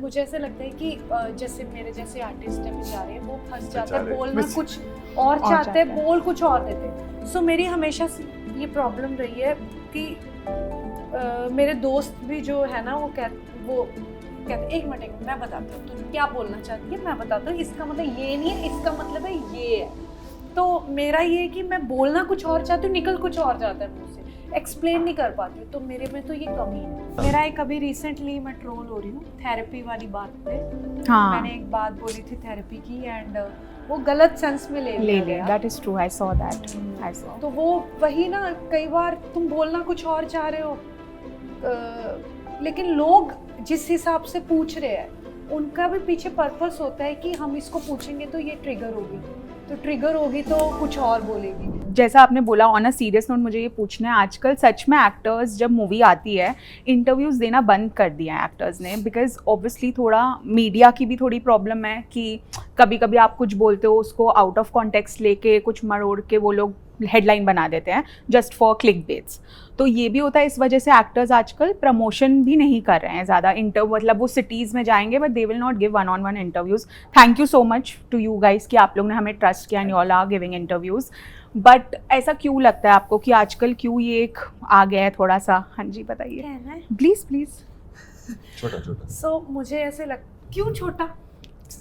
मुझे ऐसे लगता है कि जैसे मेरे जैसे आर्टिस्ट है बेचारे, वो फंस जाते हैं, बोलना कुछ और चाहते हैं, बोल कुछ और देते हैं। सो मेरी हमेशा से ये प्रॉब्लम रही है कि मेरे दोस्त भी जो है ना वो कहते एक मिनट मैं बताती हूँ तुम क्या बोलना चाहती है, मैं बताता हूँ, इसका मतलब ये नहीं है, इसका मतलब है ये है। तो मेरा ये है कि मैं बोलना कुछ और चाहती हूँ, निकल कुछ और जाता है मुझसे, एक्सप्लेन नहीं कर पाती हूँ। तो मेरे में तो ये कमी है। मेरा एक अभी रिसेंटली मैं ट्रोल हो रही हूँ थेरेपी वाली बात पे। हाँ, मैंने एक बात बोली थी थेरेपी की एंड वो गलत सेंस में ले लिया। That is true, I saw that, I saw. तो वो वही ना, कई बार तुम बोलना कुछ और चाह रहे हो, लेकिन लोग जिस हिसाब से पूछ रहे हैं उनका भी पीछे पर्पस होता है कि हम इसको पूछेंगे तो ये ट्रिगर होगी, तो ट्रिगर होगी तो कुछ और बोलेगी। जैसा आपने बोला, ऑन अ सीरियस नोट मुझे ये पूछना है, आजकल सच में एक्टर्स जब मूवी आती है इंटरव्यूज़ देना बंद कर दिया है एक्टर्स ने, बिकॉज ऑब्वियसली थोड़ा मीडिया की भी थोड़ी प्रॉब्लम है कि कभी कभी आप कुछ बोलते हो उसको आउट ऑफ कॉन्टेक्स्ट लेके कुछ मरोड़ के वो लोग हेडलाइन बना देते हैं जस्ट फॉर क्लिक बेट्स। तो ये भी होता है, इस वजह से एक्टर्स आजकल प्रमोशन भी नहीं कर रहे हैं ज़्यादा। मतलब वो सिटीज़ में जाएंगे but they will not give one on one interviews. Thank you so much to you guys कि आप लोग ने हमें ट्रस्ट किया and you all are giving interviews. But ऐसा क्यों लगता है आपको कि आजकल क्यों ये एक आ गया है थोड़ा सा? हाँ जी बताइए प्लीज़ प्लीज़। छोटा छोटा। सो मुझे ऐसे क्यों छोटा?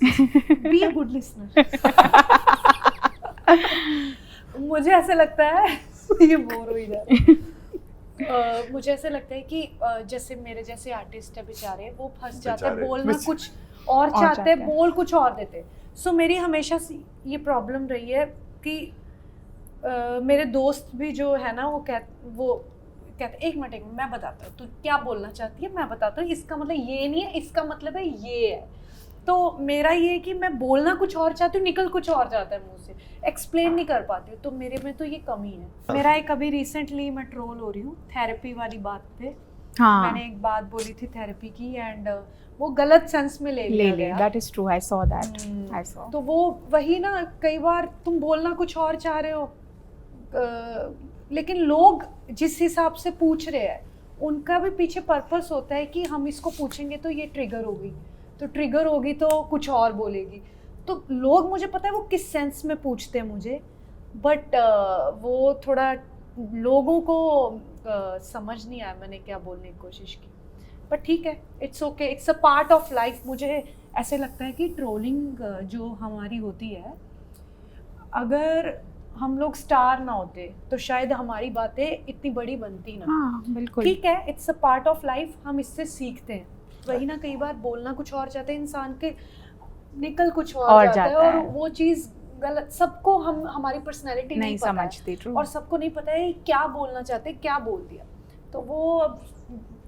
Be a good listener. मुझे ऐसे लगता है ये बोर हो ही जा रहा है। मुझे ऐसे लगता है कि जैसे मेरे जैसे आर्टिस्ट है बेचारे, वो फंस जाते हैं, बोलना कुछ और चाहते हैं, बोल कुछ और देते हैं। सो मेरी हमेशा से ये प्रॉब्लम रही है कि मेरे दोस्त भी जो है ना वो कहते एक मिनट मैं बताता हूँ तू क्या बोलना चाहती है, मैं बताता हूँ, इसका मतलब ये नहीं है, इसका मतलब है ये है। तो मेरा ये है कि मैं बोलना कुछ और चाहती हूँ, निकल कुछ और जाता है मुंह से, एक्सप्लेन नहीं कर पाती हूँ। तो मेरे में तो ये कमी है। मेरा एक अभी रिसेंटली मैं ट्रोल हो रही हूँ थेरेपी वाली बात पे। हाँ, मैंने एक बात बोली थी थेरेपी की एंड वो गलत सेंस में ले लिया। That is true, I saw that, I saw. तो वो वही ना, कई बार तुम बोलना कुछ और चाह रहे हो, लेकिन लोग जिस हिसाब से पूछ रहे हैं उनका भी पीछे पर्पस होता है कि हम इसको पूछेंगे तो ये ट्रिगर होगी, तो ट्रिगर होगी तो कुछ और बोलेगी। तो लोग, मुझे पता है वो किस सेंस में पूछते हैं मुझे, बट वो थोड़ा लोगों को समझ नहीं आया मैंने क्या बोलने की कोशिश की। बट ठीक है, it's okay, it's a part of life. मुझे ऐसे लगता है कि ट्रोलिंग जो हमारी होती है, अगर हम लोग स्टार ना होते तो शायद हमारी बातें इतनी बड़ी बनती ना। हाँ बिल्कुल, ठीक है, it's a part of life, हम इससे सीखते हैं। वही ना, कई बार बोलना कुछ और चाहते हैं इंसान के, निकल कुछ और जाता है और वो चीज़ गलत। सबको हमारी पर्सनैलिटी नहीं समझती, और सबको नहीं पता है क्या बोलना चाहते, क्या बोल दिया। तो वो अब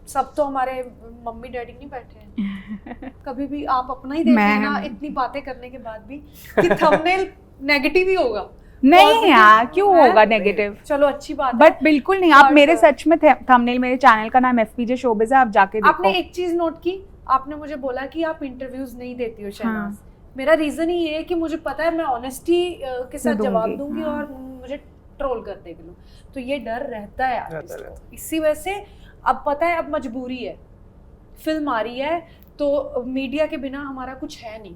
सब तो हमारे मम्मी डैडी नहीं बैठे हैं। कभी भी आप अपना ही देख लेना इतनी बातें करने के बाद भी कि थंबनेल नेगेटिव ही होगा। नहीं यार, क्यों होगा नेगेटिव? चलो अच्छी बात है, बट बिल्कुल नहीं। आप मेरे सच में थंबनेल, मेरे चैनल का नाम FPJ शोबिज़ है, आप जाके देखो। आपने एक चीज नोट की, आपने मुझे बोला कि आप इंटरव्यूज नहीं देती हो शहनाज। मेरा रीजन ही ये है कि मुझे पता है मैं ऑनेस्टी के साथ जवाब दूंगी और मुझे ट्रोल कर देगी लोग। तो ये डर रहता है आर्टिस्ट को, इसी वजह से अब पता है अब मजबूरी है, फिल्म आ रही है तो मीडिया के बिना हमारा कुछ है नहीं।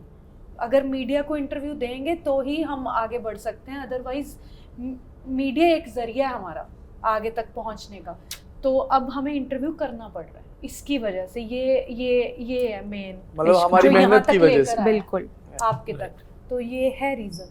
अगर मीडिया को इंटरव्यू देंगे तो ही हम आगे बढ़ सकते हैं, अदरवाइज मीडिया एक जरिया है हमारा आगे तक पहुंचने का। तो अब हमें इंटरव्यू करना पड़ रहा है, इसकी वजह से ये है मेन, मतलब हमारी मेहनत की वजह से बिल्कुल आपके तक। तो ये है रीजन।